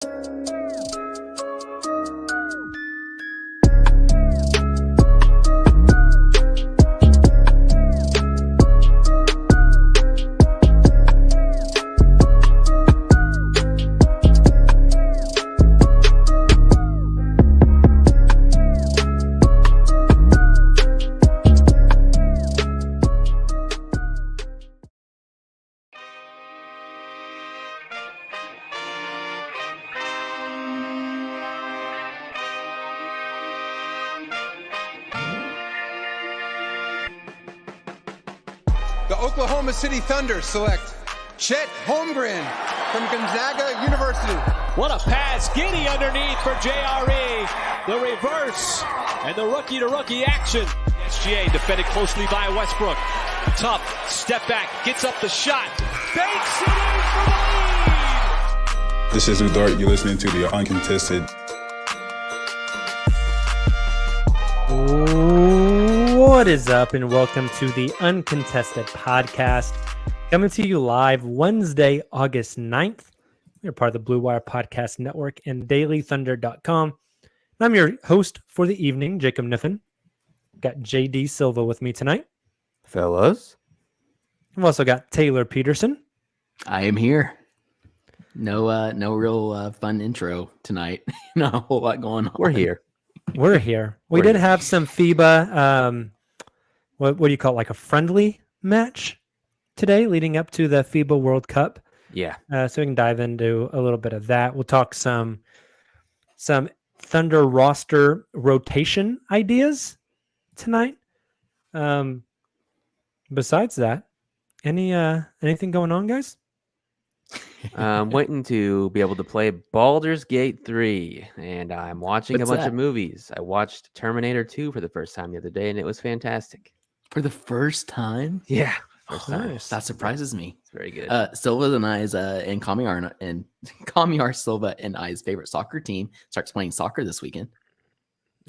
The Oklahoma City Thunder select Chet Holmgren from Gonzaga University. What a pass. Giddey underneath for JRE. The reverse and the rookie-to-rookie action. SGA defended closely by Westbrook. Tough. Step back. Gets up the shot. Banks it in for the lead. This is Dort. You're listening to the Uncontested. What is up, and welcome to the Uncontested Podcast, coming to you live Wednesday, August 9th. We're part of the Blue Wire Podcast Network and DailyThunder.com. I'm your host for the evening, Jacob Niffen. Got JD Silva with me tonight. Fellas. I've also got Tayler Peterson. I am here. No real fun intro tonight. Not a whole lot going on. We're here. We did have some FIBA, what do you call it, like a friendly match today leading up to the FIBA World Cup. Yeah. So we can dive into a little bit of that. We'll talk some Thunder roster rotation ideas tonight. Besides that, anything going on, guys? I'm waiting to be able to play Baldur's Gate 3, and I'm watching a bunch of movies. I watched Terminator 2 for the first time the other day, and it was fantastic. For the first time? Yeah. First time. Nice. That surprises me. It's very good. Silva and I's and Kamiar Silva and I's favorite soccer team starts playing soccer this weekend.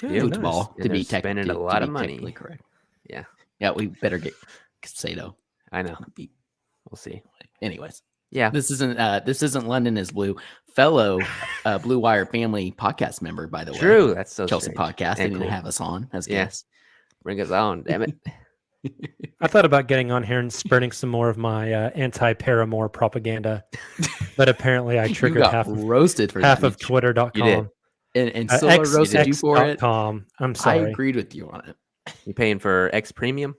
Yeah, Football, nice. to be spending a lot of money. Technically correct. Yeah. Yeah, we better get Casado. I know. We'll see. Anyways. Yeah. This isn't London is Blue. Fellow Blue Wire family podcast member, by the way. True. That's so Chelsea strange. podcast. They And didn't cool. have us on as Yeah. guests. Bring us on, damn it. I thought about getting on here and spreading some more of my anti-Paramore propaganda, but apparently I triggered half roasted for of that. Twitter.com. And Silva roasted you for it. I'm I sorry. agreed with you on it. You paying for X Premium?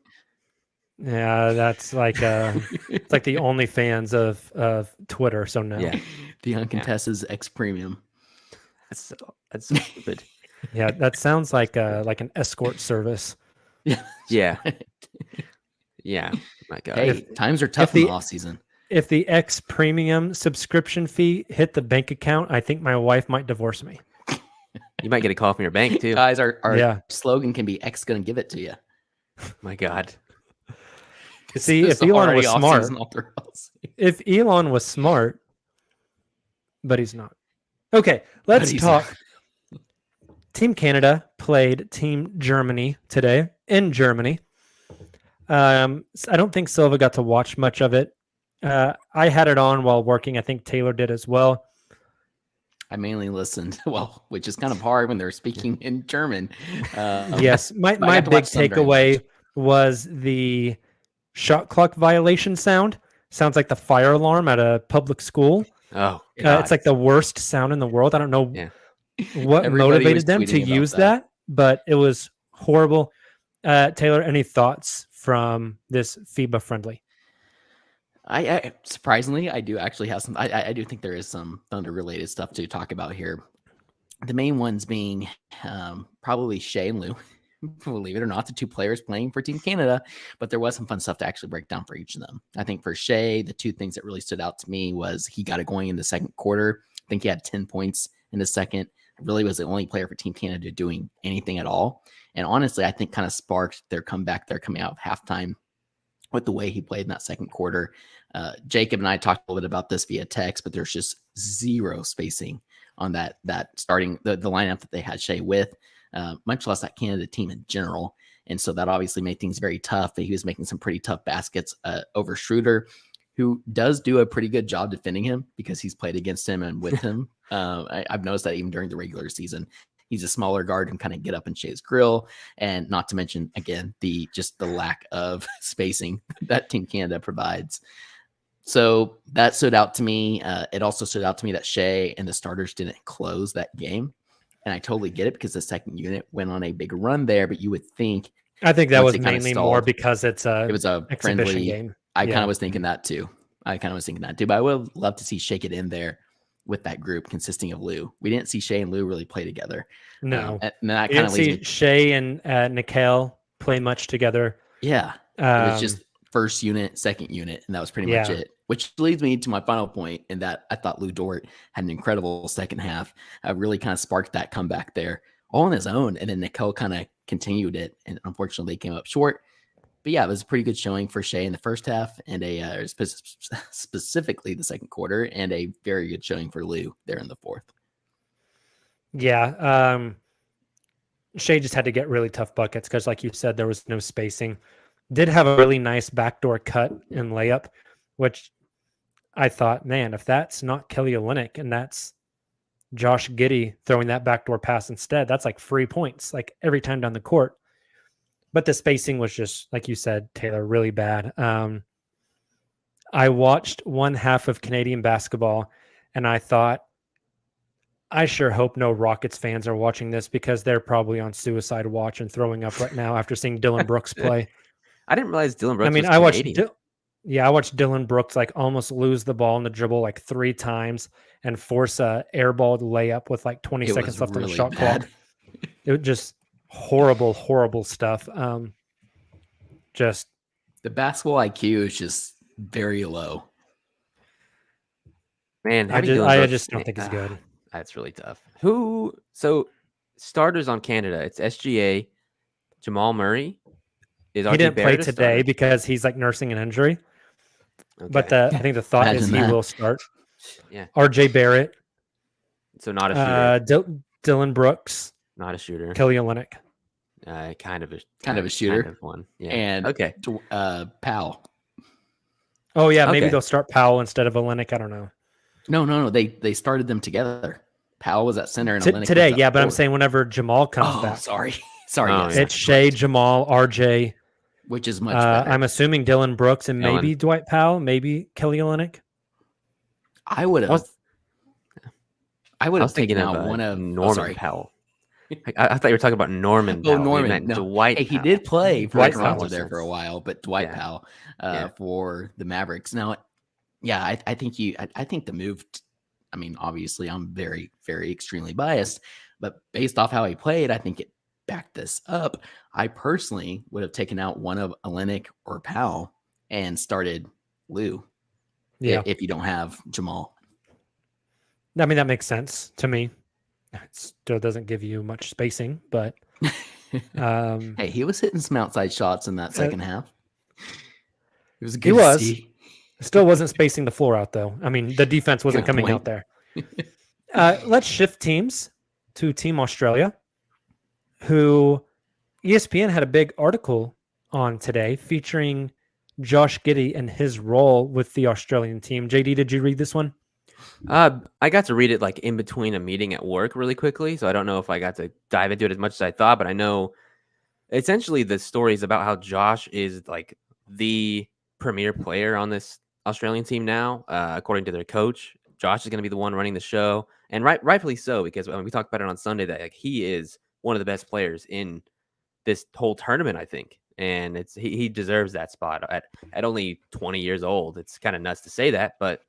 Yeah, that's like it's like the OnlyFans of Twitter. So no. Yeah. The Uncontested's X Premium. That's so stupid. Yeah, that sounds like an escort service. Yeah. Yeah. Yeah. My God. Hey, times are tough in the off season. If the X Premium subscription fee hit the bank account, I think my wife might divorce me. You might get a call from your bank too. Guys, our Yeah. slogan can be X gonna give it to you. My God. See, It's if Elon already was off smart, season all throughout. if Elon was smart, but he's not. Okay, let's he's talk. Team Canada played Team Germany today in Germany. I don't think Silva got to watch much of it. I had it on while working. I think Tayler did as well. I mainly listened, which is kind of hard when they're speaking in German. Yes, my got to big watch some during takeaway was the shot clock violation sound. Sounds like the fire alarm at a public school. Oh, It's like the worst sound in the world. I don't know what Everybody motivated was them to tweeting about use that, but it was horrible. Tayler, any thoughts from this FIBA friendly? I surprisingly, I do actually have some. I do think there is some Thunder related stuff to talk about here. The main ones being probably Shai and Lou. Believe it or not, the two players playing for Team Canada, but there was some fun stuff to actually break down for each of them. I think for Shai, the two things that really stood out to me was he got it going in the second quarter. I think he had 10 points in the second. Really was the only player for Team Canada doing anything at all. And honestly, I think kind of sparked their comeback there coming out of halftime with the way he played in that second quarter. Jacob and I talked a little bit about this via text, but there's just zero spacing on that starting the lineup that they had Shai with. Much less that Canada team in general. And so that obviously made things very tough. He was making some pretty tough baskets over Schroeder, who does do a pretty good job defending him because he's played against him and with him. I've noticed that even during the regular season, he's a smaller guard and kind of get up in Shai's grill. And not to mention, again, the lack of spacing that Team Canada provides. So that stood out to me. It also stood out to me that Shai and the starters didn't close that game. And I totally get it because the second unit went on a big run there, but you would think. I think that was mainly more because it was a friendly game. I kind of was thinking that too. But I would love to see Shai get in there with that group consisting of Lou. We didn't see Shai and Lou really play together. No. And that kind of leads me. Shai and Nickel play much together. Yeah. It was just first unit, second unit, and that was pretty much it. Which leads me to my final point in that I thought Lou Dort had an incredible second half. Really kind of sparked that comeback there all on his own. And then Nickel kind of continued it. And unfortunately, they came up short. But yeah, it was a pretty good showing for Shai in the first half and specifically the second quarter, and a very good showing for Lou there in the fourth. Yeah. Shai just had to get really tough buckets because, like you said, there was no spacing. Did have a really nice backdoor cut and layup, which I thought, man, if that's not Kelly Olynyk and that's Josh Giddey throwing that backdoor pass instead, that's like free points, like every time down the court. But the spacing was just, like you said, Tayler, really bad. I watched one half of Canadian basketball, and I thought, I sure hope no Rockets fans are watching this because they're probably on suicide watch and throwing up right now after seeing Dylan Brooks play. I didn't realize Dylan Brooks was Canadian. I watched Dylan Brooks like almost lose the ball in the dribble like 3 times and force a airballed layup with like 20 seconds left on the shot clock. It was just horrible stuff. Just the basketball IQ is just very low. Man, I just don't think he's good. That's really tough. So starters on Canada, it's SGA, Jamal Murray. He didn't play today because he's like nursing an injury. Okay. But I think the thought is he will start. Yeah. RJ Barrett. So not a shooter. Dylan Brooks. Not a shooter. Kelly Olynyk. Kind of a shooter. Kind of one. Yeah. And okay. Powell. Oh yeah, maybe they'll start Powell instead of Olynyk. I don't know. No. They started them together. Powell was at center and Olynyk today. Was yeah, but forward. I'm saying whenever Jamal comes back. Sorry. It's Shai, Jamal, RJ, which is much better. I'm assuming Dylan Brooks and maybe Dwight Powell, maybe Kelly Olynyk. I would have taken out one of Norman Powell. I thought you were talking about Norman Powell. Norman. No. Dwight Powell. He did play for Dwight Toronto there for a while, but Dwight Powell for the Mavericks. Now, I think the move, obviously I'm very, very extremely biased, but based off how he played, I think it backed this up. I personally would have taken out one of Olynyk or Powell and started Lou. Yeah. If you don't have Jamal. That makes sense to me. It still doesn't give you much spacing, but hey, he was hitting some outside shots in that second half. It was good. He was. Still wasn't spacing the floor out though. The defense wasn't coming out there. Let's shift teams to Team Australia, who ESPN had a big article on today featuring Josh Giddey and his role with the Australian team. JD, did you read this one? I got to read it like in between a meeting at work really quickly, so I don't know if I got to dive into it as much as I thought, but I know essentially the story is about how Josh is like the premier player on this Australian team now, according to their coach. Josh is going to be the one running the show, and rightfully so, because when we talked about it on Sunday, that like he is one of the best players in this whole tournament, I think, and he deserves that spot at only 20 years old. It's kind of nuts to say that, but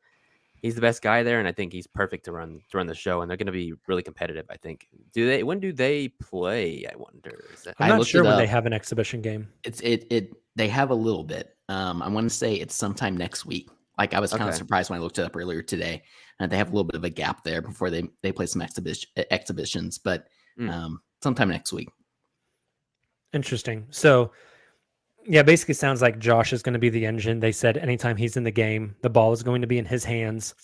he's the best guy there, and I think he's perfect to run the show, and they're going to be really competitive, I think. When do they play, I wonder? I'm not sure when they have an exhibition game. They have a little bit. I want to say it's sometime next week. Like I was kind of surprised when I looked it up earlier today, and they have a little bit of a gap there before they play some exhibitions, but sometime next week. Interesting. So, yeah, basically sounds like Josh is going to be the engine. They said anytime he's in the game, the ball is going to be in his hands.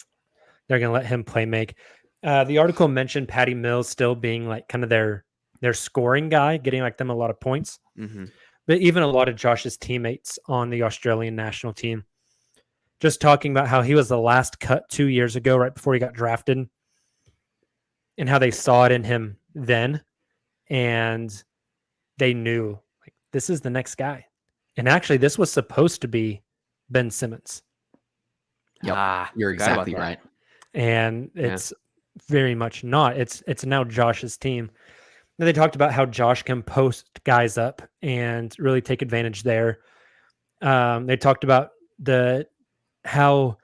They're going to let him play make. The article mentioned Patty Mills still being like kind of their scoring guy, getting like them a lot of points. Mm-hmm. But even a lot of Josh's teammates on the Australian national team just talking about how he was the last cut 2 years ago, right before he got drafted, and how they saw it in him then, and they knew like this is the next guy. And actually, this was supposed to be Ben Simmons. Yep, you're forgot about exactly that. right. And it's very much not. It's now Josh's team. And they talked about how Josh can post guys up and really take advantage there. They talked about how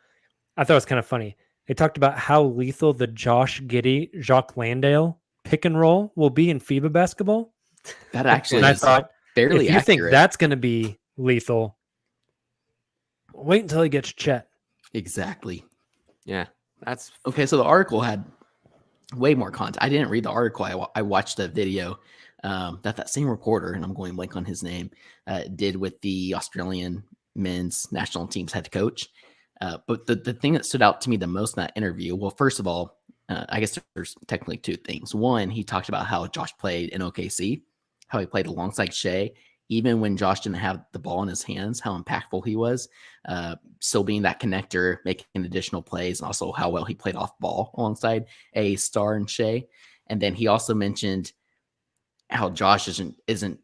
I thought it was kind of funny. They talked about how lethal the Josh Giddey, Jacques Landale pick and roll will be in FIBA basketball. That actually And I is thought, fairly if you think accurate. that's going to be lethal, wait until he gets Chet. Exactly. Yeah, that's Okay, so the article had way more content. I didn't read the article. I watched a video that same reporter, and I'm going blank on his name, did with the Australian men's national team's head coach. But the thing that stood out to me the most in that interview, well, first of all, I guess there's technically two things. One, he talked about how Josh played in OKC, how he played alongside Shai, even when Josh didn't have the ball in his hands, how impactful he was, still being that connector, making additional plays, and also how well he played off ball alongside a star and Shai. And then he also mentioned how Josh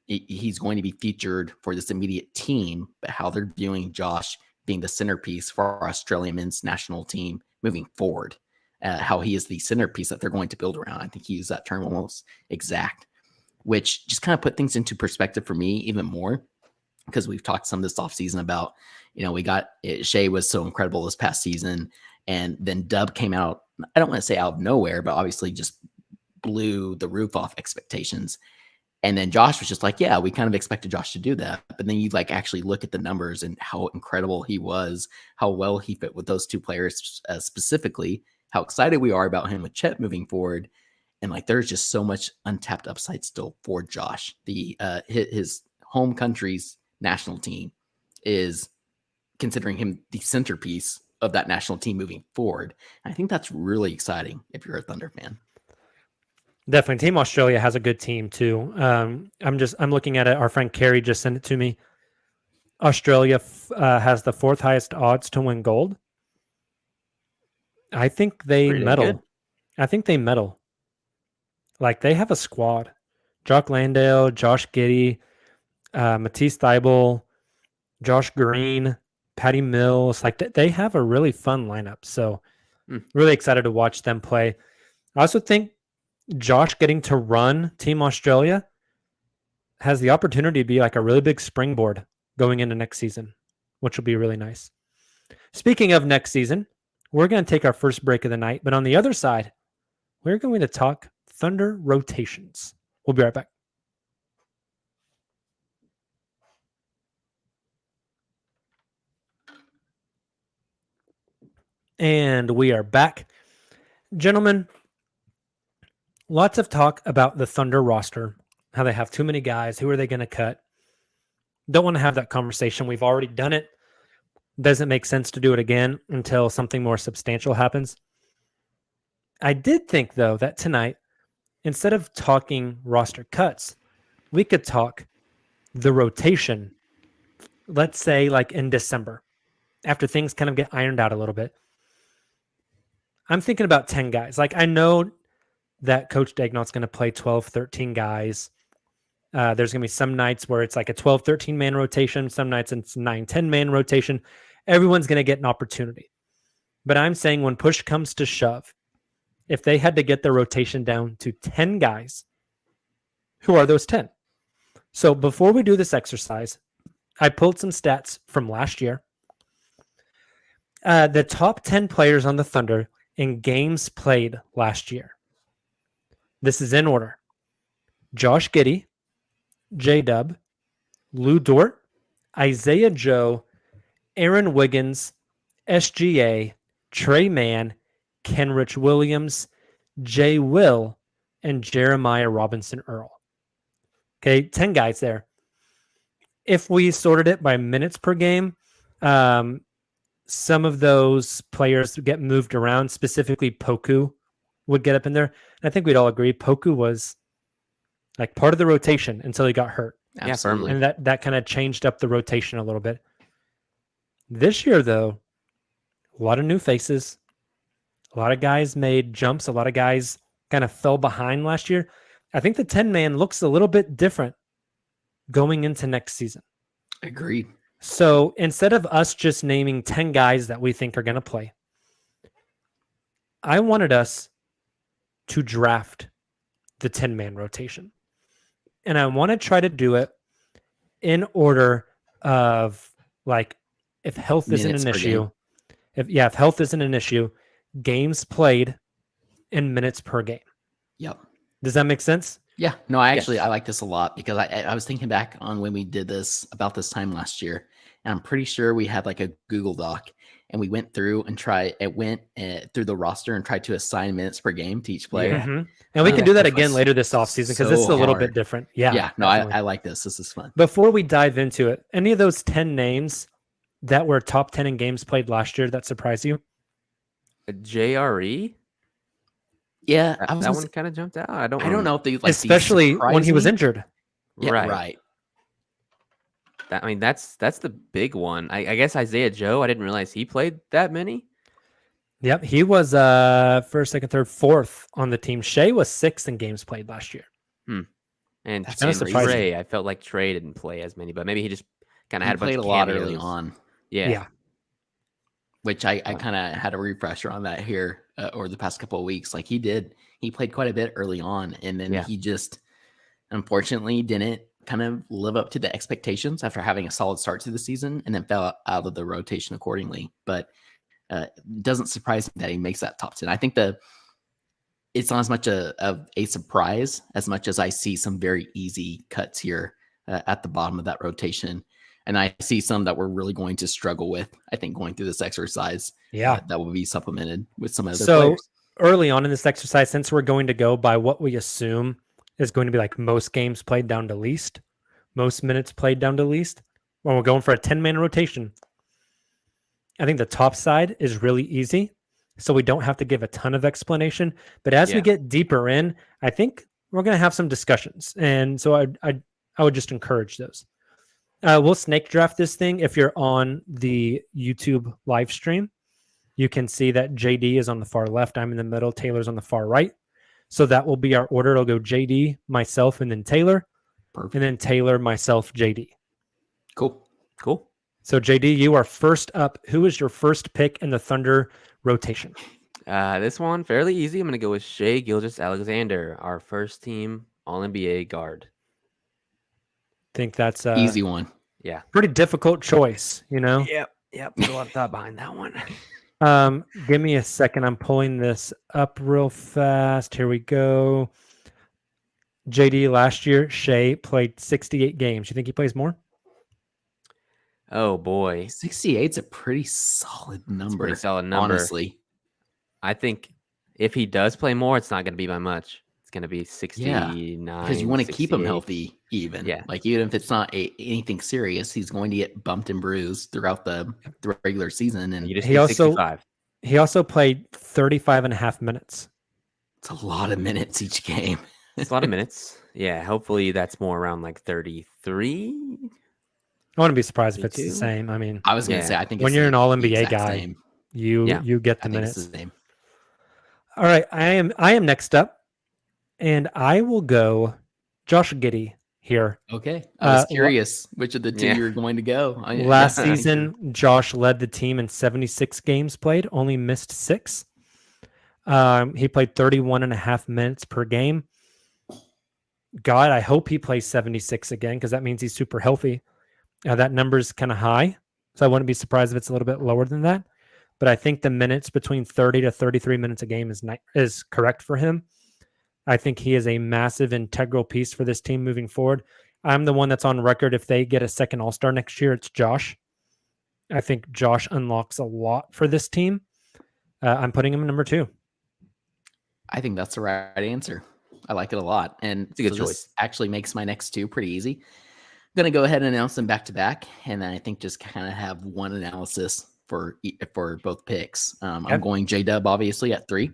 he's going to be featured for this immediate team, but how they're viewing Josh being the centerpiece for our Australian men's national team moving forward. How he is the centerpiece that they're going to build around. I think he used that term almost exact, which just kind of put things into perspective for me even more, because we've talked some this offseason about, we got Shai was so incredible this past season, and then Dub came out, I don't want to say out of nowhere, but obviously just blew the roof off expectations. And then Josh was just like, yeah, we kind of expected Josh to do that. But then you like actually look at the numbers and how incredible he was, how well he fit with those two players specifically, how excited we are about him with Chet moving forward. And like, there's just so much untapped upside still for Josh. His home country's national team is considering him the centerpiece of that national team moving forward. I think that's really exciting if you're a Thunder fan. Definitely. Team Australia has a good team too. I'm looking at it. Our friend Carrie just sent it to me. Australia has the fourth highest odds to win gold. I think they Pretty medal. good. I think they medal. Like they have a squad. Jock Landale, Josh Giddey, Matisse Thybulle, Josh Green, Patty Mills. Like they have a really fun lineup. So really excited to watch them play. I also think Josh getting to run Team Australia has the opportunity to be like a really big springboard going into next season, which will be really nice. Speaking of next season, we're going to take our first break of the night, but on the other side, we're going to talk Thunder rotations. We'll be right back. And we are back. Gentlemen, lots of talk about the Thunder roster, how they have too many guys. Who are they going to cut? Don't want to have that conversation. We've already done it. Doesn't make sense to do it again until something more substantial happens. I did think, though, that tonight, instead of talking roster cuts, we could talk the rotation, let's say like in December, after things kind of get ironed out a little bit. I'm thinking about 10 guys. Like I know that Coach Dagnall's going to play 12, 13 guys. There's going to be some nights where it's like a 12, 13 man rotation. Some nights it's 9, 10 man rotation. Everyone's going to get an opportunity. But I'm saying when push comes to shove, if they had to get their rotation down to 10 guys, who are those 10? So before we do this exercise, I pulled some stats from last year. The top 10 players on the Thunder in games played last year. This is in order. Josh Giddey, J-Dub, Lou Dort, Isaiah Joe, Aaron Wiggins, SGA, Trey Mann, Kenrich Williams, Jay Will, and Jeremiah Robinson Earl. Okay, 10 guys there. If we sorted it by minutes per game, some of those players get moved around, specifically Poku would get up in there. And I think we'd all agree Poku was like part of the rotation until he got hurt. Yeah, firmly. And that kind of changed up the rotation a little bit. This year, though, a lot of new faces. A lot of guys made jumps. A lot of guys kind of fell behind last year. I think the 10-man looks a little bit different going into next season. Agreed. So instead of us just naming 10 guys that we think are going to play, I wanted us to draft the 10-man rotation. And I want to try to do it in order of like if health isn't an issue. If health isn't an issue, games played in minutes per game. Yep. Does that make sense? Yeah. No, I like this a lot because I was thinking back on when we did this about this time last year, and I'm pretty sure we had like a Google Doc, and we went through and went through the roster and tried to assign minutes per game to each player. Mm-hmm. And we can do that again later this offseason because this is a little bit different. Yeah. Yeah. No, I like this. This is fun. Before we dive into it, any of those 10 names that were top 10 in games played last year that surprised you? JRE? Yeah, that one kind of jumped out. I don't know if they like, especially when he was injured. Yeah, right. That's the big one. I guess Isaiah Joe. I didn't realize he played that many. Yep, he was first, second, third, fourth on the team. Shai was sixth in games played last year. And Trey, I felt like Trey didn't play as many, but maybe he just kind of had played a lot early on. Yeah. Which I kind of had a refresher on that here over the past couple of weeks. Like he played quite a bit early on, and then he just unfortunately didn't kind of live up to the expectations after having a solid start to the season, and then fell out of the rotation accordingly. But it doesn't surprise me that he makes that top 10. I think it's not as much of a surprise as much as I see some very easy cuts here at the bottom of that rotation. And I see some that we're really going to struggle with, I think, going through this exercise. Yeah. That will be supplemented with some other players. Early on in this exercise, since we're going to go by what we assume is going to be like most games played down to least, most minutes played down to least, when we're going for a 10-man rotation, I think the top side is really easy. So we don't have to give a ton of explanation. But as we get deeper in, I think we're going to have some discussions. And so I would just encourage those. We'll snake draft this thing. If you're on the YouTube live stream, you can see that JD is on the far left. I'm in the middle. Taylor's on the far right. So that will be our order. It'll go JD, myself, and then Taylor. Perfect. And then Taylor, myself, JD. Cool. So JD, you are first up. Who is your first pick in the Thunder rotation? This one, fairly easy. I'm going to go with Shai Gilgeous-Alexander, our first team All-NBA guard. Think that's easy one. Yeah. Pretty difficult choice, you know? Yep. Put a lot of thought behind that one. Give me a second. I'm pulling this up real fast. Here we go. JD, last year, Shai played 68 games. You think he plays more? Oh, boy. 68's a pretty solid number. Pretty solid number. Honestly. I think if he does play more, it's not going to be by much. It's going to be 69. Because you want to keep him healthy, even. Yeah. Like, even if it's not anything serious, he's going to get bumped and bruised throughout the regular season. And he also 65. He also played 35 and a half minutes. It's a lot of minutes each game. It's a lot of minutes. Yeah. Hopefully that's more around like 33. I wouldn't be surprised if it's the same. I mean, I was going to say, I think when it's you're an All-NBA exact guy, same. you get the I think minutes. it's the same. All right, I am next up, and I will go Josh Giddey here. Okay, I was curious which of the two you were going to go. Last season, Josh led the team in 76 games played, only missed 6. He played 31 and a half minutes per game. God, I hope he plays 76 again because that means he's super healthy. That number's kind of high, so I wouldn't be surprised if it's a little bit lower than that. But I think the minutes between 30 to 33 minutes a game is correct for him. I think he is a massive integral piece for this team moving forward. I'm the one that's on record. If they get a second All-Star next year, it's Josh. I think Josh unlocks a lot for this team. I'm putting him number 2. I think that's the right answer. I like it a lot. And it's a good choice. This actually makes my next 2 pretty easy. I'm going to go ahead and announce them back to back. And then I think just kind of have one analysis for both picks. I'm going J-Dub, obviously, at 3.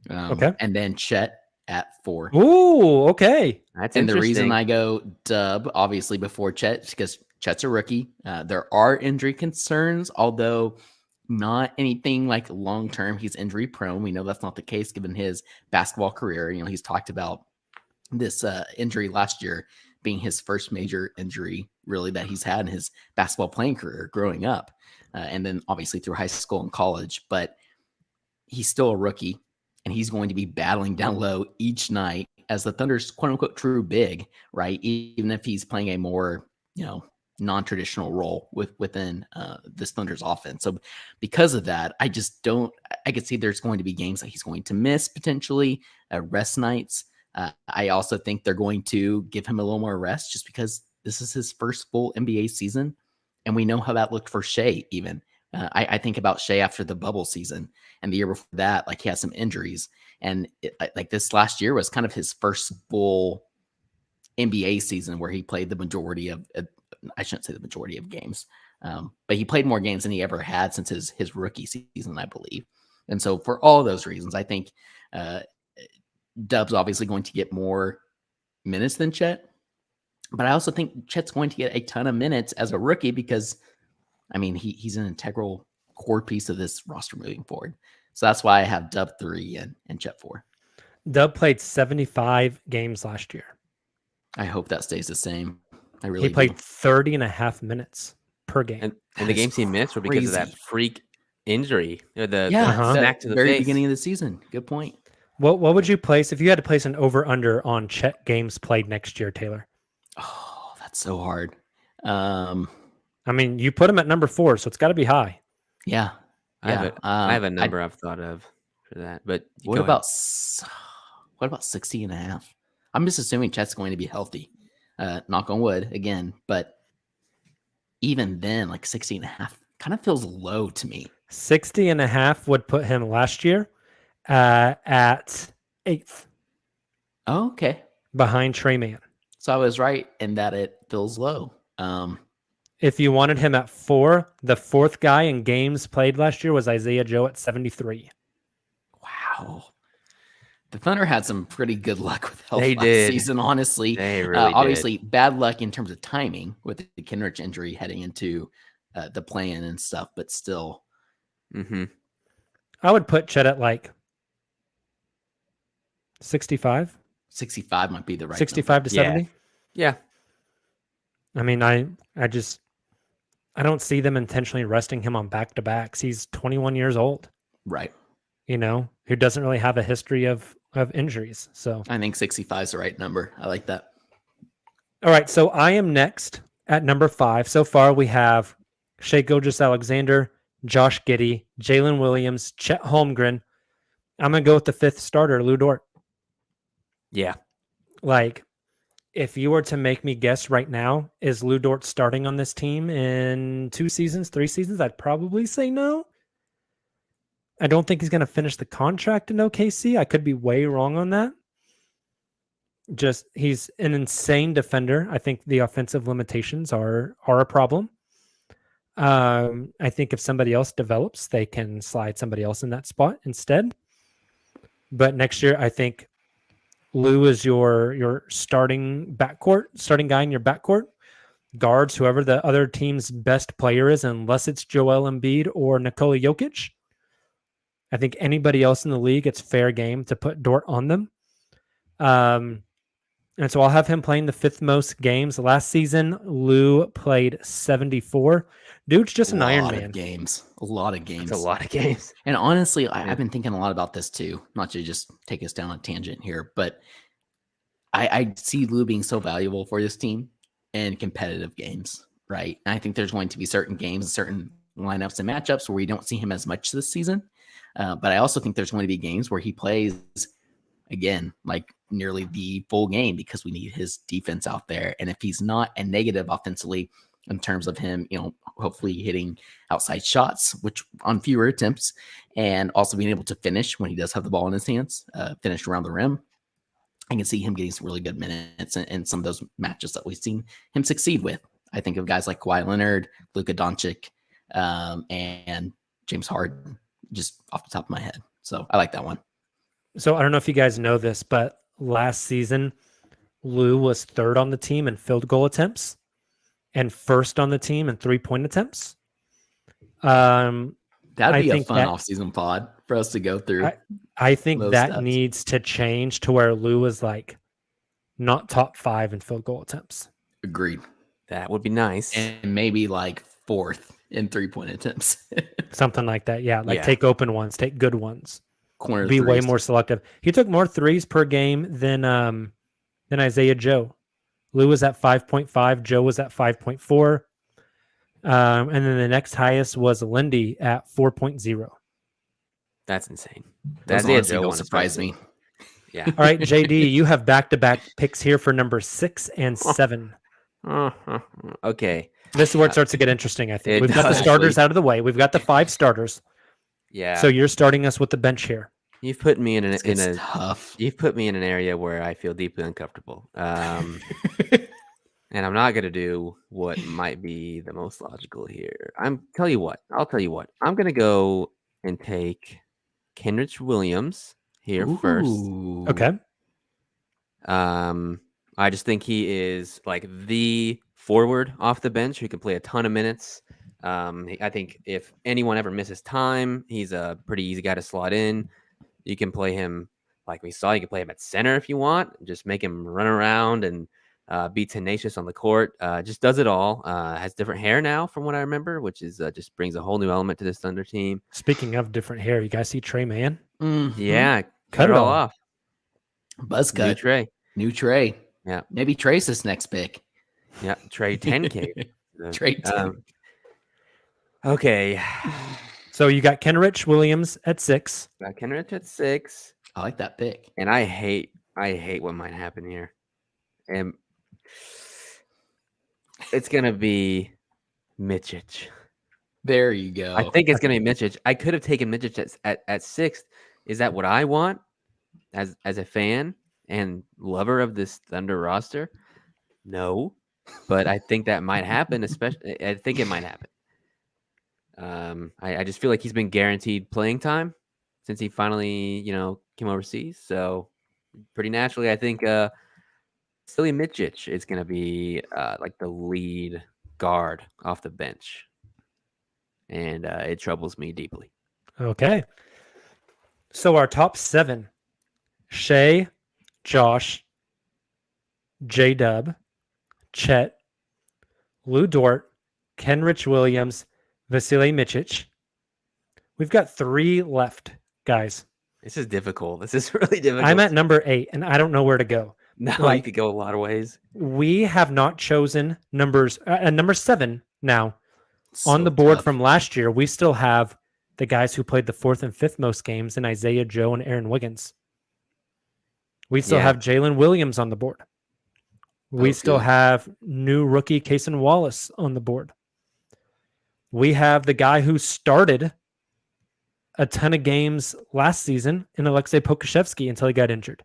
Okay. And then Chet at 4. Ooh, okay. That's and interesting. the reason I go Dub, obviously, before Chet, is because Chet's a rookie. There are injury concerns, although not anything like long term. He's injury prone. We know that's not the case given his basketball career. He's talked about this injury last year being his first major injury really that he's had in his basketball playing career growing up. And then obviously through high school and college, but he's still a rookie and he's going to be battling down low each night as the Thunder's quote unquote true big, right? Even if he's playing a more, non-traditional role within this Thunder's offense. So because of that, I could see there's going to be games that he's going to miss potentially, rest nights. I also think they're going to give him a little more rest just because this is his first full NBA season. And we know how that looked for Shai even. I think about Shai after the bubble season and the year before that, like he had some injuries. And like this last year was kind of his first full NBA season where he played the majority of, I shouldn't say the majority of games, but he played more games than he ever had since his rookie season, I believe. And so for all those reasons, I think Dub's obviously going to get more minutes than Chet, but I also think Chet's going to get a ton of minutes as a rookie because, he's an integral core piece of this roster moving forward. So that's why I have Dub 3 and Chet 4. Dub played 75 games last year. I hope that stays the same. I really He played 30 and a half minutes per game. And the games he missed were because of that freak injury. The smack to the very beginning of the season. Good point. What would you place if you had to place an over-under on Chet games played next year, Taylor? Oh, that's so hard. You put him at number 4, so it's got to be high. Yeah. I have a number I've thought of for that. But what about 60 and a half? I'm just assuming Chet's going to be healthy. Knock on wood again, but even then, like 60 and a half kind of feels low to me. 60 and a half would put him last year at 8th. Oh, okay. Behind Trey Mann. So I was right in that it feels low. If you wanted him at 4, the 4th guy in games played last year was Isaiah Joe at 73. Wow. The Thunder had some pretty good luck with health last season, honestly. They really obviously, bad luck in terms of timing with the Kenrich injury heading into the play-in and stuff, but still. Mm-hmm. I would put Chet at like 65. 65 might be the right 65 number. to 70. Yeah. I don't see them intentionally resting him on back-to-backs. He's 21 years old. Right. Who doesn't really have a history of injuries. So I think 65 is the right number. I like that. All right. So I am next at number 5. So far we have Shai Gilgeous-Alexander, Josh Giddey, Jalen Williams, Chet Holmgren. I'm going to go with the 5th starter, Lou Dort. Yeah. Like, if you were to make me guess right now, is Lou Dort starting on this team in 2 seasons, 3 seasons? I'd probably say no. I don't think he's going to finish the contract in OKC. I could be way wrong on that. Just, he's an insane defender. I think the offensive limitations are a problem. I think if somebody else develops, they can slide somebody else in that spot instead. But next year, I think Lou is your starting guy in your backcourt. Guards whoever the other team's best player is, unless it's Joel Embiid or Nikola Jokic. I think anybody else in the league, it's fair game to put Dort on them. And so I'll have him playing the 5th most games. Last season, Lou played 74. Dude's just an Iron Man. A lot of games. It's a lot of games. And honestly, I've been thinking a lot about this too. Not to just take us down a tangent here, but I see Lou being so valuable for this team in competitive games, right? And I think there's going to be certain games, certain lineups and matchups where we don't see him as much this season. But I also think there's going to be games where he plays, again, like nearly the full game because we need his defense out there. And if he's not a negative offensively in terms of him, hopefully hitting outside shots, which on fewer attempts, and also being able to finish when he does have the ball in his hands, finish around the rim, I can see him getting some really good minutes in some of those matches that we've seen him succeed with. I think of guys like Kawhi Leonard, Luka Doncic, and James Harden, just off the top of my head. So I like that one. So I don't know if you guys know this, but last season, Lou was 3rd on the team in field goal attempts and 1st on the team in 3-point attempts. That'd be a think fun off-season pod for us to go through. I think those that steps. needs to change to where Lou is like not top 5 in field goal attempts. Agreed. That would be nice. And maybe like 4th in 3-point attempts. Something like that. Yeah. Like Yeah. take open ones, take good ones. Corner Be way threes. more selective. He took more threes per game than Isaiah Joe. Lou was at 5.5. Joe was at 5.4. And then the next highest was Lindy at 4.0. That's insane. Those Isaiah honestly Joe don't one surprise especially. me. Yeah. All right, JD, you have back-to-back picks here for number 6 and 7. Okay. This is where it starts to get interesting, I think. It We've got the does, starters actually. out of the way. We've got the 5 starters. Yeah. So you're starting us with the bench here. You've put me in It's a tough. You've put me in an area where I feel deeply uncomfortable. And I'm not going to do what might be the most logical here. I'll tell you what. I'm going to go and take Kenrich Williams here first. Ooh. Okay. I just think he is like the forward off the bench who can play a ton of minutes. I think if anyone ever misses time, he's a pretty easy guy to slot in. You can play him like we saw. You can play him at center if you want. Just make him run around and be tenacious on the court. Just does it all. Has different hair now from what I remember, which is just brings a whole new element to this Thunder team. Speaking of different hair, you guys see Trey Mann? Mhm. Yeah, Cut it all all. off. Buzz New cut. Trey. New Trey. Yeah. Maybe Trace this next pick. Yeah, Trey 10K. Trey 10. Okay. So you got Kenrich Williams at 6. Got Kenrich at 6. I like that pick. And I hate what might happen here. And it's gonna be Mitchich. There you go. I think it's gonna be Mitchich. I could have taken Mitchich at 6th. Is that what I want as a fan and lover of this Thunder roster? No. But I think that might happen, especially I think it might happen. I just feel like he's been guaranteed playing time since he finally, came overseas. So pretty naturally, I think Silly Mitchich is going to be like the lead guard off the bench. And it troubles me deeply. Okay. So our top 7, Shai, Josh, J-Dub, Chet, Lou Dort, Kenrich Williams, Vasily Mitchich. We've got 3 left, guys. This is difficult. This is really difficult. I'm at number 8, and I don't know where to go. No, like- you could go a lot of ways. We have not chosen number 7 now on So the board tough. from last year. We still have the guys who played the 4th and 5th most games in Isaiah Joe and Aaron Wiggins. We still Yeah. have Jalen Williams on the board. We Oh, still good. have new rookie Cason Wallace on the board. We have the guy who started a ton of games last season in Alexei Pokashevsky until he got injured.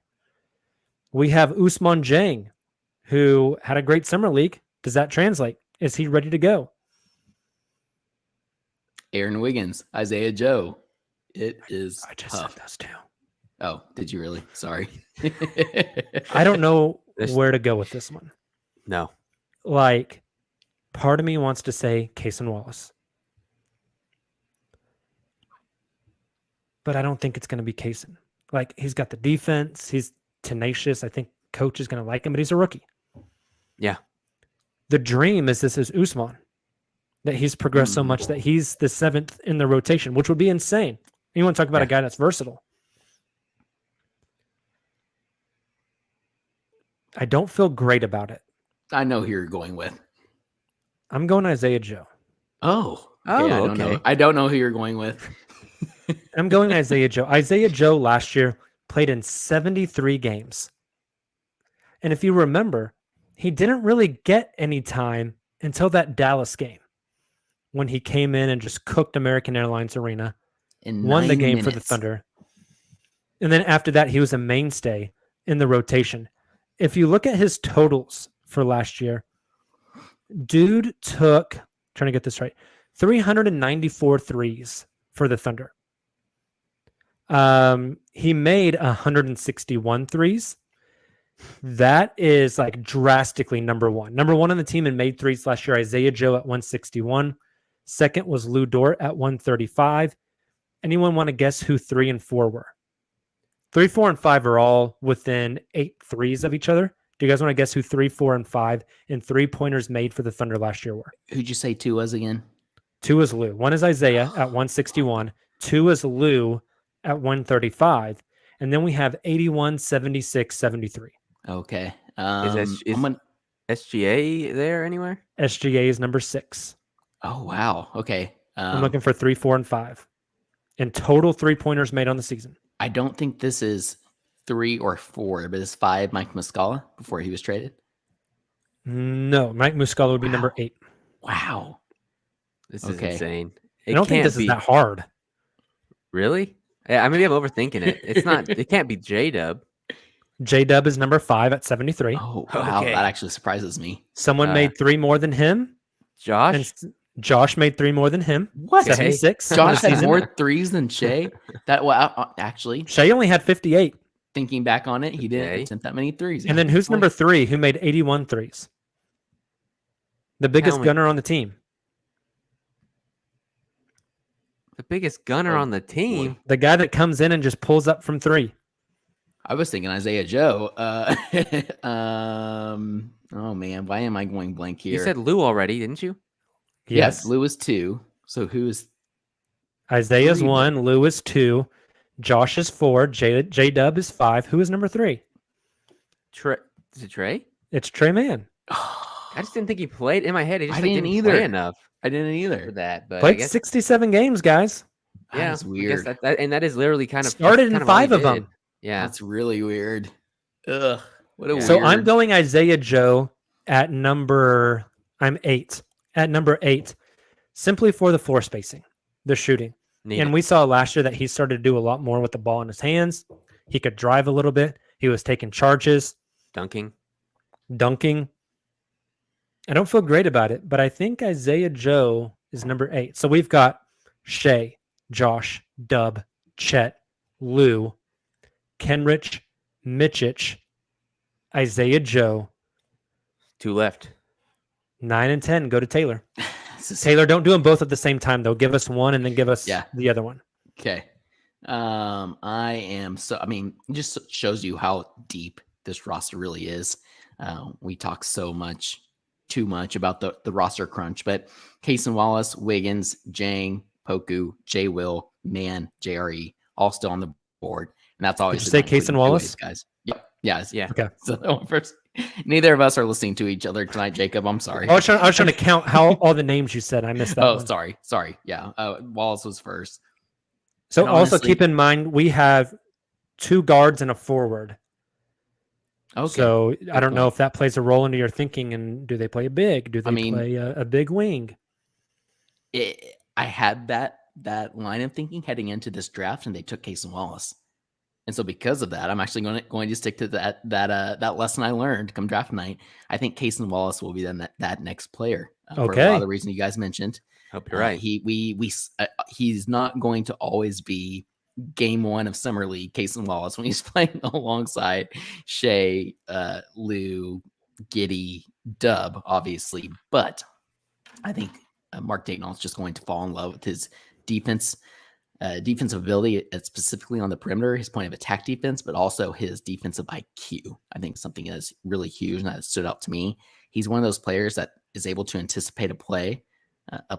We have Usman Jang, who had a great summer league. Does that translate? Is he ready to go? Aaron Wiggins, Isaiah Joe. It is I just tough. said those 2. Oh, did you really? Sorry. I don't know This- where to go with this one. No. Like, part of me wants to say Cason Wallace. But I don't think it's going to be Cason. Like, he's got the defense. He's tenacious. I think coach is going to like him, but he's a rookie. Yeah. The dream is this is Usman, that he's progressed so much that he's the 7th in the rotation, which would be insane. You want to talk about a guy that's versatile. I don't feel great about it. I know who you're going with. I'm going Isaiah Joe. Oh, Oh, I don't know. okay. I don't know who you're going with. I'm going Isaiah Joe. Isaiah Joe last year played in 73 games. And if you remember, he didn't really get any time until that Dallas game when he came in and just cooked American Airlines Arena, In won the 9 game for the minutes. Thunder. And then after that, he was a mainstay in the rotation. If you look at his totals for last year, dude took, trying to get this right, 394 threes for the Thunder. He made 161 threes. That is like drastically number 1. Number 1 on the team in made threes last year, Isaiah Joe at 161. Second was Lou Dort at 135. Anyone want to guess who 3 and 4 were? 3, 4, and 5 are all within 8 threes of each other. Do you guys want to guess who 3, 4, and 5 and 3-pointers made for the Thunder last year were? Who'd you say 2 was again? 2 is Lou. 1 is Isaiah at 161. 2 is Lou at 135. And then we have 81, 76, 73. Okay. Is SGA there anywhere? SGA is number 6. Oh, wow. Okay. I'm looking for 3, 4, and 5. In total 3-pointers made on the season. I don't think this is 3 or 4, but it's 5 Mike Muscala before he was traded. No, Mike Muscala would be number 8. Wow. This is insane. I don't think this is that hard. Really? Yeah, maybe I'm overthinking it. It's not. It can't be J-Dub. J-Dub is number 5 at 73. Oh, wow. Okay. That actually surprises me. Someone made 3 more than him. Josh? And Josh made 3 more than him. What? 76. Josh had more threes than Shai. Actually, Shai only had 58. thinking back on it, he didn't attempt that many threes. And then who's number 3 who made 81 threes? The biggest gunner on the team. The biggest gunner on the team? The guy that comes in and just pulls up from 3. I was thinking Isaiah Joe. Oh man, why am I going blank here? You said Lou already, didn't you? Yes, Lou is 2. So who's Isaiah's 1, Lou is 2, Josh is 4, J-Dub is 5. Who is number 3? Is it Trey? It's Trey Mann. I just didn't think he played in my head. He just I didn't didn't either. play enough I didn't for either. that. But I Played guess, 67 games, guys. yeah, That's I weird. guess and that is literally kind of Started kind in of all 5 he of did. them. Yeah. That's really weird. Ugh. What a weird. So I'm going Isaiah Joe at I'm 8. At number 8, simply for the floor spacing, the shooting. And we saw last year that he started to do a lot more with the ball in his hands. He could drive a little bit. He was taking charges. dunking. I don't feel great about it, but I think Isaiah Joe is number 8. So we've got Shai, Josh, Dub, Chet, Lou, Kenrich, Mitchich, Isaiah Joe. 2 left. 9 and 10 go to Tayler. Tayler, don't do them both at the same time, though. Give us one and then give us the other one. Okay. It just shows you how deep this roster really is. We talk too much about the roster crunch, but Cason Wallace, Wiggins, Jang, Poku, J. Will, Mann, JRE, all still on the board. And that's always. Did you say Cason Wallace? Guys. Yep. Yes. Yeah. Okay. So first, neither of us are listening to each other tonight, Jacob. I'm sorry. I was trying to count all the names you said. I missed that. Oh, one. sorry. Yeah. Wallace was first. So And also honestly- keep in mind we have 2 guards and a forward. Okay. So I don't know if that plays a role into your thinking. And do they play a big? Do they play a big wing? I had that line of thinking heading into this draft, and they took Cason Wallace. And so because of that, I'm actually going to stick to that lesson I learned come draft night. I think Cason Wallace will be then that next player for a lot of the reason you guys mentioned. Hope you're right. He's not going to always be game 1 of Summer League Cason Wallace when he's playing alongside Shai, Lou, Giddey, Dub, obviously. But I think Mark Daigneault is just going to fall in love with his defensive ability, specifically on the perimeter, his point of attack defense, but also his defensive IQ. I think something that is really huge and that stood out to me. He's one of those players that is able to anticipate a play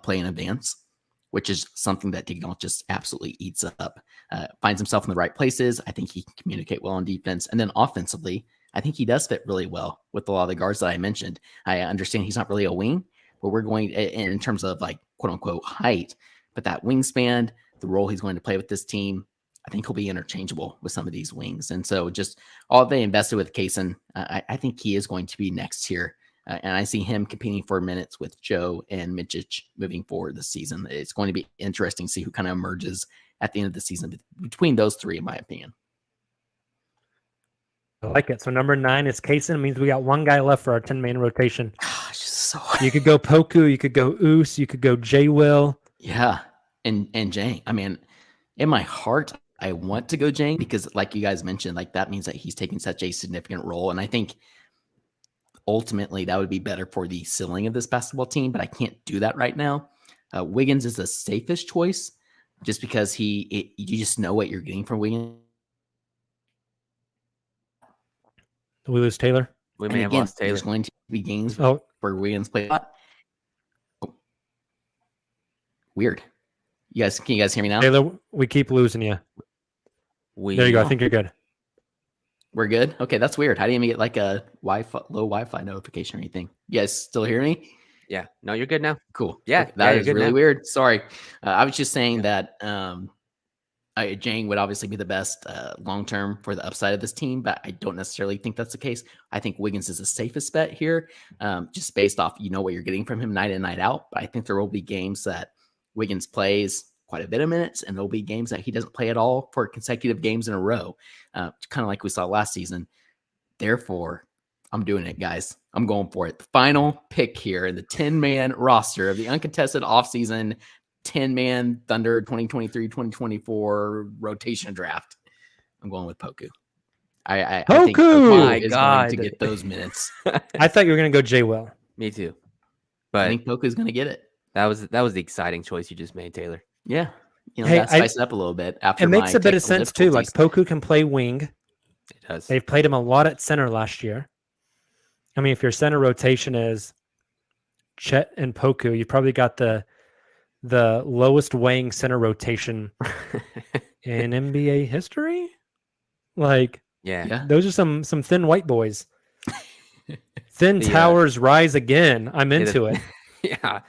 in advance, which is something that Daigneault just absolutely eats up. Finds himself in the right places. I think he can communicate well on defense. And then offensively, I think he does fit really well with a lot of the guards that I mentioned. I understand he's not really a wing, but we're going in terms of like quote unquote height, but that wingspan, the role he's going to play with this team, I think he'll be interchangeable with some of these wings. And so just all they invested with Cason, I think he is going to be next here. And I see him competing for minutes with Joe and Mitchich moving forward this season. It's going to be interesting to see who kind of emerges at the end of the season between those 3, in my opinion. I like it. So number 9 is Cason. It means we got 1 guy left for our 10-man rotation. Gosh, so You could go Poku, you could go Oos, you could go J. Will. yeah, and Jang. I mean, in my heart, I want to go Jang because, like you guys mentioned, like that means that he's taking such a significant role, and I think ultimately that would be better for the ceiling of this basketball team. But I can't do that right now. Wiggins is the safest choice just because you just know what you're getting from Wiggins. Did we lose Tayler? We may have lost Tayler. There's going to be games Oh, where Wiggins plays a lot. Weird. Can you guys hear me now? Taylor, we keep losing you. There you go. I think you're good. We're good. Okay, that's weird. I didn't even get like a low Wi-Fi notification or anything. You guys still hear me? Yeah. No, you're good now. Cool. Yeah, okay, that is really now. weird. Sorry. I was just saying that Jang would obviously be the best long term for the upside of this team, but I don't necessarily think that's the case. I think Wiggins is the safest bet here, just based off what you're getting from him night in, night out. But I think there will be games that Wiggins plays quite a bit of minutes, and there'll be games that he doesn't play at all for consecutive games in a row, kind of like we saw last season. Therefore, I'm doing it, guys. I'm going for it. The final pick here in the 10-man roster of the uncontested offseason 10-man Thunder 2023-2024 rotation draft. I'm going with Poku. I think Poku is going to get those minutes. I thought you were going to go J. Will. Me too. But I think Poku is going to get it. That was the exciting choice you just made, Taylor. Yeah. That spiced up a little bit. After it makes a bit of sense too. Like Poku can play wing. It does. They've played him a lot at center last year. I mean, if your center rotation is Chet and Poku, you've probably got the lowest weighing center rotation in NBA history. Like, yeah. Those are some thin white boys. Thin towers rise again. I'm into it. Yeah.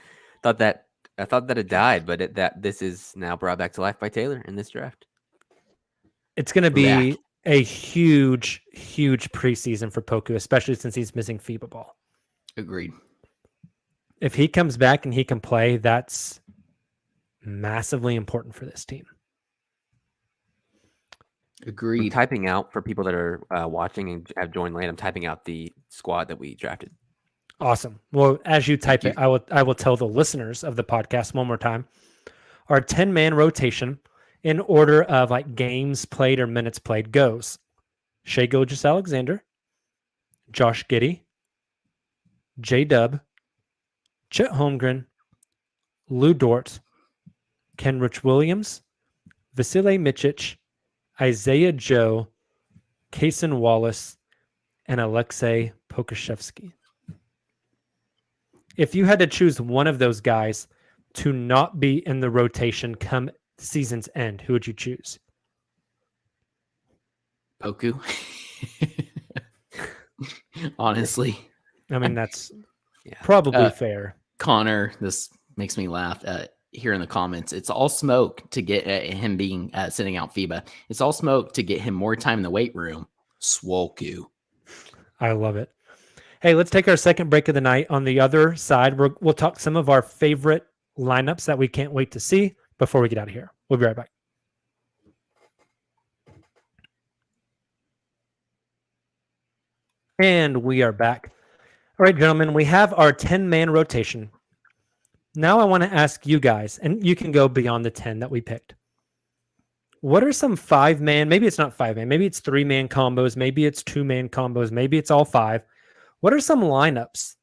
I thought that it died, but this is now brought back to life by Taylor in this draft. It's going to be a huge, huge preseason for Poku, especially since he's missing FIBA ball. Agreed. If he comes back and he can play, that's massively important for this team. Agreed. I'm typing out for people that are watching and have joined late. I'm typing out the squad that we drafted. Awesome. Well, as you type it, I will tell the listeners of the podcast one more time. Our 10-man rotation in order of like games played or minutes played goes Shai Gilgeous-Alexander, Josh Giddey, J-Dub, Chet Holmgren, Lou Dort, Kenrich Williams, Vasilije Micic, Isaiah Joe, Kaysen Wallace, and Alexei Pokusevski. If you had to choose one of those guys to not be in the rotation come season's end, who would you choose? Poku. Honestly. I mean, that's probably fair. Connor, this makes me laugh. Here in the comments, it's all smoke to get him being sitting out FIBA. It's all smoke to get him more time in the weight room. Swolku. I love it. Hey, let's take our second break of the night. On the other side, we'll talk some of our favorite lineups that we can't wait to see before we get out of here. We'll be right back. And we are back. All right, gentlemen, we have our 10-man rotation. Now I want to ask you guys, and you can go beyond the 10 that we picked. What are some 5-man, maybe it's not 5-man, maybe it's 3-man combos, maybe it's 2-man combos, maybe it's all 5. What are some lineups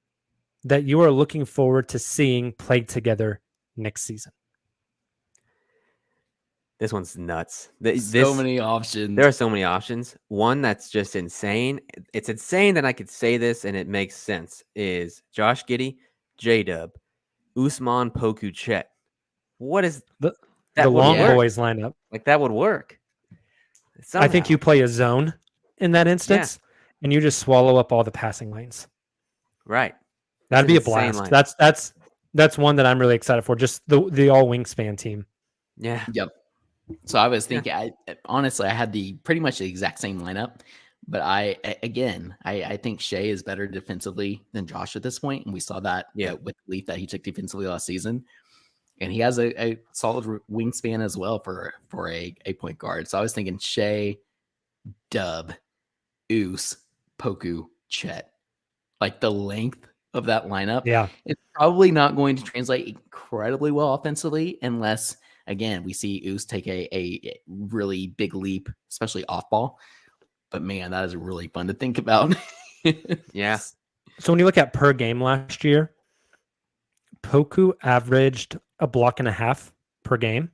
that you are looking forward to seeing played together next season? This one's nuts. So many options. There are so many options. One that's just insane. It's insane that I could say this and it makes sense. Is Josh Giddey, J-Dub, Usman, Poku, Chet. What is the long boys lineup? Like that would work. I think you play a zone in that instance, and you just swallow up all the passing lanes. Right. That'd be a blast. That's one that I'm really excited for. Just the all wingspan team. Yeah. Yep. So I was thinking, honestly, I had pretty much the exact same lineup, but I think Shai is better defensively than Josh at this point, and we saw that with the leap that he took defensively last season, and he has a solid wingspan as well for a point guard. So I was thinking Shai, Dub, Oos, Poku, Chet, like the length of that lineup. Yeah, it's probably not going to translate incredibly well offensively unless, again, we see Oos take a really big leap, especially off ball. But man, that is really fun to think about. Yeah. So when you look at per game last year, Poku averaged a block and a half per game.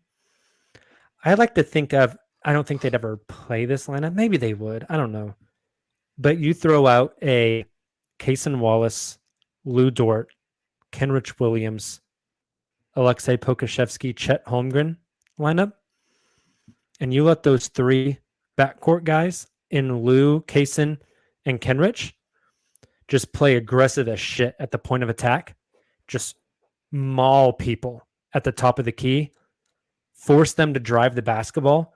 I like to think of, I don't think they'd ever play this lineup. Maybe they would. I don't know. But you throw out a Cason Wallace, Lou Dort, Kenrich Williams, Alexei Pokashevsky, Chet Holmgren lineup, and you let those three backcourt guys in Lou, Cason, and Kenrich just play aggressive as shit at the point of attack, just maul people at the top of the key, force them to drive the basketball,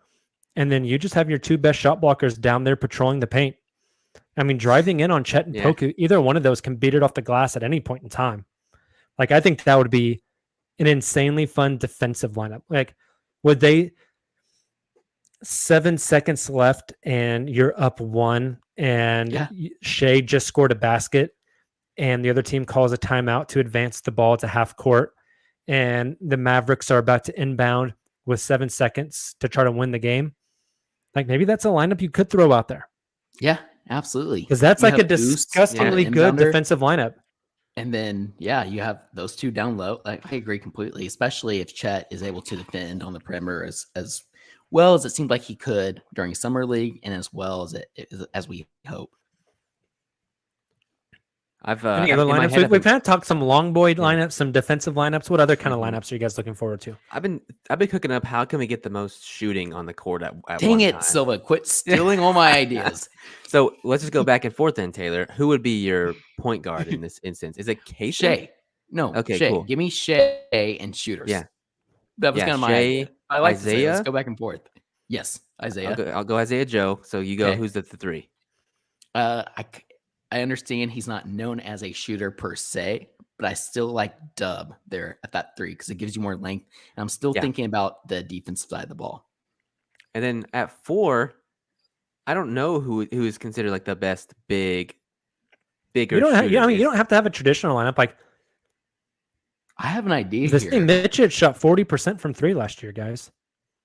and then you just have your two best shot blockers down there patrolling the paint. I mean, driving in on Chet and Poku, either one of those can beat it off the glass at any point in time. Like, I think that would be an insanely fun defensive lineup. Like, would they 7 seconds left and you're up one and Shai just scored a basket and the other team calls a timeout to advance the ball to half court and the Mavericks are about to inbound with 7 seconds to try to win the game? Like, maybe that's a lineup you could throw out there. Yeah, absolutely. Because that's like a disgustingly good defensive lineup. And then, you have those two down low. Like, I agree completely, especially if Chet is able to defend on the perimeter as well as it seemed like he could during Summer League and as well as we hope. Any other lineups? We've kind of talked some long boy lineups, some defensive lineups. What other kind of lineups are you guys looking forward to? I've been cooking up. How can we get the most shooting on the court at Dang one it, time? Silva! Quit stealing all my ideas. So let's just go back and forth then, Taylor. Who would be your point guard in this instance? Is it Casey? Shai. No. Okay. Shai. Cool. Give me Shai and shooters. Yeah. That was kind of my idea. I like Isaiah. Let's go back and forth. Yes, Isaiah. I'll go Isaiah Joe. So you go. Okay. Who's the three? I understand he's not known as a shooter per se, but I still like Dub there at that three because it gives you more length. And I'm still thinking about the defensive side of the ball. And then at 4, I don't know who is considered like the best bigger. You don't have to have a traditional lineup. Like, I have an idea. This thing, Mitchell shot 40% from 3 last year, guys.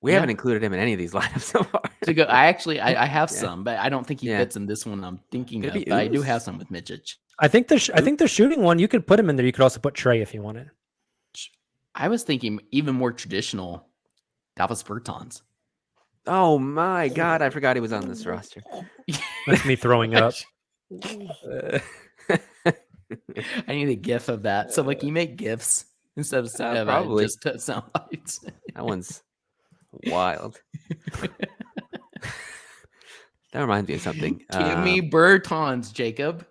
We haven't included him in any of these lineups so far. I have some, but I don't think he fits in this one I'm thinking of. But I do have some with Mitchich. I think the shooting one, you could put him in there. You could also put Trey if you wanted. I was thinking even more traditional Davis Bertans. Oh my God, I forgot he was on this roster. That's me throwing up. I need a GIF of that. So like you make GIFs instead of probably just sound bites. That one's wild. That reminds me of something. Give me Bertans, Jacob.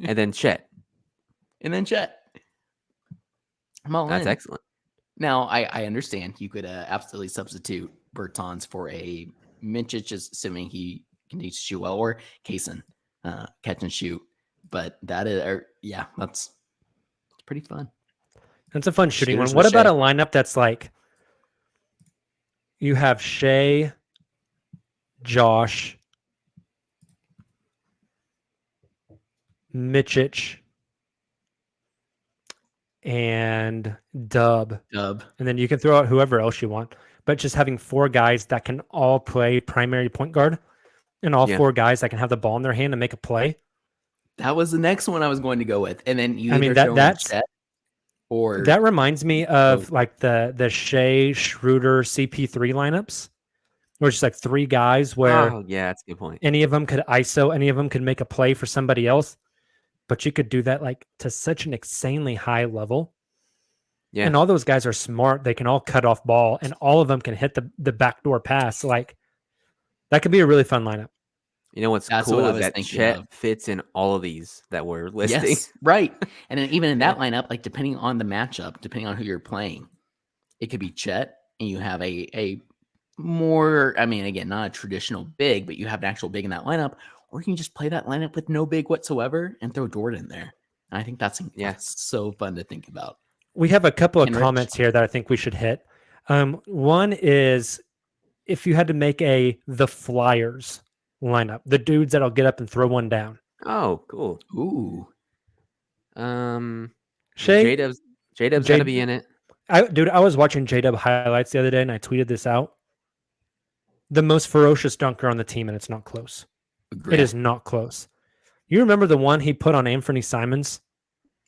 And then Chet. I'm all That's in. excellent. Now, I understand you could absolutely substitute Bertans for a Mitchich, assuming he continues to shoot well, or Cason, catch and shoot. But that is, that's pretty fun. That's a fun shooting one. What about a lineup that's like you have Shai, Josh, Mitchich, and Dub. And then you can throw out whoever else you want. But just having 4 guys that can all play primary point guard and all 4 guys that can have the ball in their hand and make a play. That was the next one I was going to go with. And then that reminds me of like the Shai, Schroeder, CP3 lineups. Where it's just like 3 guys where that's a good point. Any of them could ISO, any of them could make a play for somebody else. But you could do that like to such an insanely high level. Yeah. And all those guys are smart. They can all cut off ball and all of them can hit the backdoor pass. Like that could be a really fun lineup. You know what's cool is that Chet fits in all of these that we're listing. Yes, right. And then even in that lineup, like depending on the matchup, depending on who you're playing, it could be Chet and you have a more, again, not a traditional big, but you have an actual big in that lineup, or you can just play that lineup with no big whatsoever and throw Dort in there. And I think that's so fun to think about. We have a couple of comments here that I think we should hit. One is if you had to make the Flyers lineup, the dudes that'll get up and throw one down. Oh, cool. Ooh. J-Dub's got to be in it. I was watching J-Dub highlights the other day and I tweeted this out. The most ferocious dunker on the team, and it's not close. Agreed. It is not close. You remember the one he put on Anthony Simons?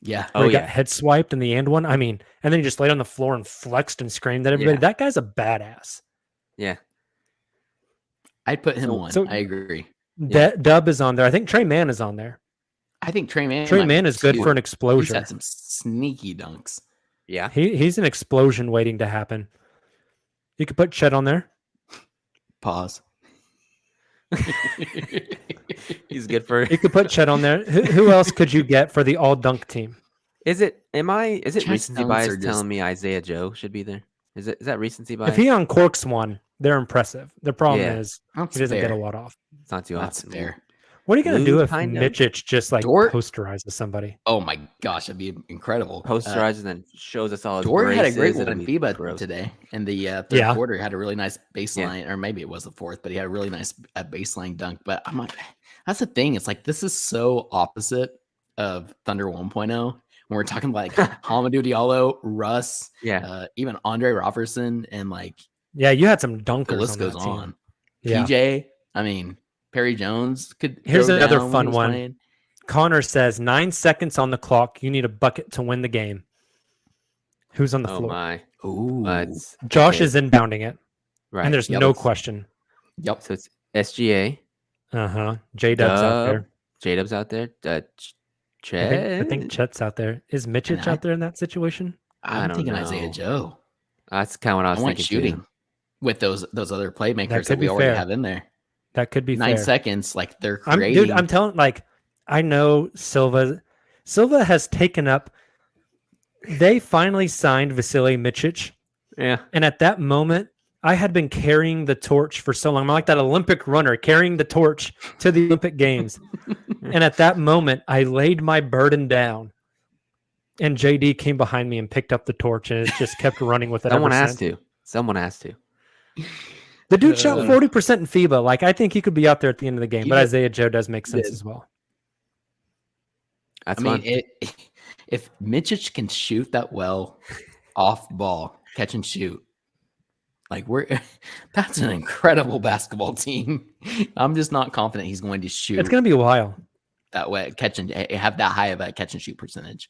Yeah. Where he got head swiped in the and one. I mean, and then he just laid on the floor and flexed and screamed at everybody. Yeah. That guy's a badass. Yeah. I'd put him one. So- I agree. Dub is on there. I think Trey Mann is on there. I think Trey Mann. Trey might Mann be is good too. for an He's explosion. had some sneaky dunks. Yeah. He's an explosion waiting to happen. You could put Chet on there. Pause. He's good for. You could put Chet on there. Who else could you get for the all dunk team? Is it Chet's recency dunks bias are just- telling me Isaiah Joe should be there? Is that recency If bias? he uncorks one, they're impressive. The problem Yeah. is That's he doesn't fair. get a lot off. It's not too That's often. fair. What are you gonna Lou do if kinda. Mitchich just like Dort? posterizes somebody? Oh my gosh, that'd be incredible. Posterizes and then shows us all his Dort had a braces, great one it'll in be FIBA gross. today. In the third Yeah. quarter, he had a really nice baseline, or maybe it was the fourth, but he had a really nice baseline dunk. But I'm like, that's the thing. It's like this is so opposite of Thunder 1.0 when we're talking like Hamidou Diallo, Russ, Yeah. even Andre Robertson, and like Yeah, you had some dunkers. the list on goes that team. on. Yeah. PJ, I mean, Perry Jones could. Here's go another down when fun he's one. playing. Connor says 9 seconds on the clock. You need a bucket to win the game. Who's on the Oh floor? my. Ooh, Josh okay. is inbounding it, Right. and there's Yep. no question. yep. So it's SGA. J Dub's out Dub, there. J-Dub's out there. I think Chet's out there. Is Mitchich And I- out there in that situation? I I'm don't thinking know. Isaiah Joe. That's kind of what I I was want thinking shooting too. with those other playmakers that could we be already fair. have in there. That could be 9 fair. seconds, like they're I'm creating. telling I know Silva has taken up. They finally signed Vasily Mitchich, Yeah. and at that moment, I had been carrying the torch for so long. I'm like that Olympic runner carrying the torch to the Olympic Games. And at that moment, I laid my burden down, and JD came behind me and picked up the torch, and it just kept running with it. Someone ever has since. to. Someone has to. The dude shot 40% in FIBA. Like, I think he could be out there at the end of the game, He but did. Isaiah Joe does make sense did. as well. That's I mean, fun. if Mitchich can shoot that well off ball, catch and shoot, like that's an incredible basketball team. I'm just not confident he's going to shoot It's going to be a while. that way, catch and have that high of a catch and shoot percentage.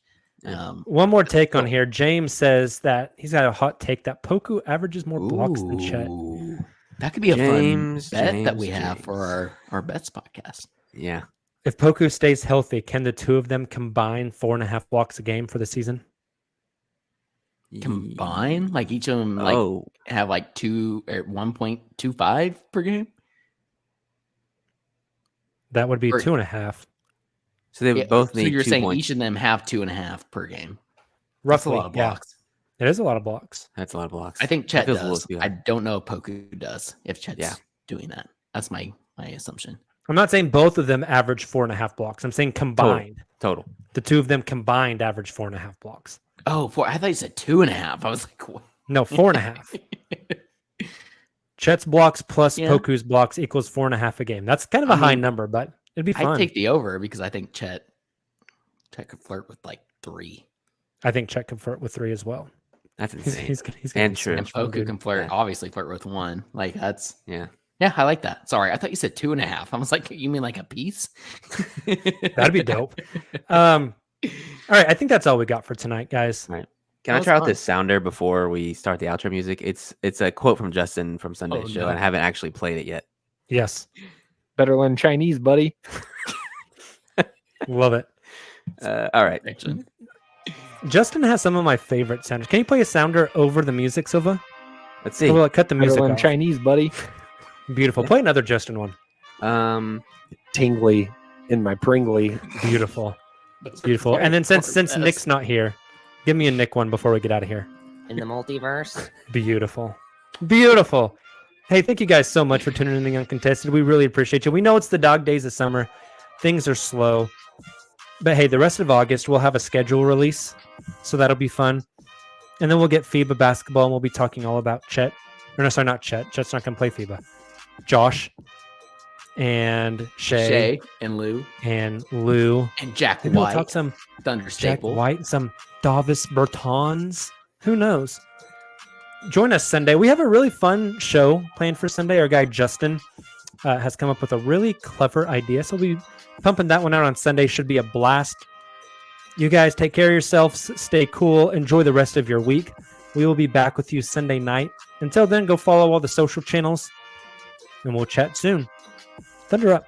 One more take on here. James says that he's got a hot take that Poku averages more blocks than Chet. Ooh, that could be a James, fun bet that we James, have James. for our bets podcast. Yeah. If Poku stays healthy, can the two of them combine 4.5 blocks a game for the season? Combine, like each of them, like Oh, have like 1.25 per game. That would be Or- 2.5. so they would both so need you're 2 saying points. each of them have 2.5 per game. Roughly, That's a lot of yeah. blocks. It is a lot of blocks. That's a lot of blocks. I think That Chet feels a little does. too I high. don't know if Poku does. If Chet's Yeah. doing that, that's my assumption. I'm not saying both of them average 4.5 blocks. I'm saying combined. Total. The two of them combined average 4.5 blocks. Oh, I thought you said 2.5. I was like, what? No, 4.5. Chet's blocks plus Yeah. Poku's blocks equals 4.5 a game. That's kind of a I high mean, number, but it'd be fun. I take the over because I think Chet could flirt with like 3. I think Chet can flirt with 3 as well. That's insane. He's gonna And be so true. And much fun, Poku dude. can flirt, Yeah. obviously flirt with 1. Like that's Yeah. yeah, I like that. Sorry, I thought you said 2.5. I was like, you mean like a piece? That'd be dope. All right, I think that's all we got for tonight, guys. Right. That Can I was try out fun. this sounder before we start the outro music? It's a quote from Justin from Sunday's Oh, show, no. and I haven't actually played it yet. Yes, Better learn Chinese, buddy. love it. All right. Actually, Justin has some of my favorite sounders. Can you play a sounder over the music, Silva? Let's see. Well, cut the Better music learn off. Chinese, buddy. Beautiful. Play another Justin one. Tingly in my pringly. Beautiful. Beautiful. And then since Nick's not here, give me a Nick one before we get out of here. In the multiverse. Beautiful. Beautiful. Hey, thank you guys so much for tuning in to the Uncontested. We really appreciate you. We know it's the dog days of summer. Things are slow. But hey, the rest of August, we'll have a schedule release. So that'll be fun. And then we'll get FIBA basketball, and we'll be talking all about Chet. Or no, sorry, not Chet. Chet's not going to play FIBA. Josh and Shai and Lou and Lou. and Jack Maybe we'll White, talk some Thunder Jack Staple. White, some Davis Bertans. Who knows? Join us Sunday. We have a really fun show planned for Sunday. Our guy Justin has come up with a really clever idea. So we'll be pumping that one out on Sunday. Should be a blast. You guys take care of yourselves. Stay cool. Enjoy the rest of your week. We will be back with you Sunday night. Until then, go follow all the social channels, and we'll chat soon. Thunder up.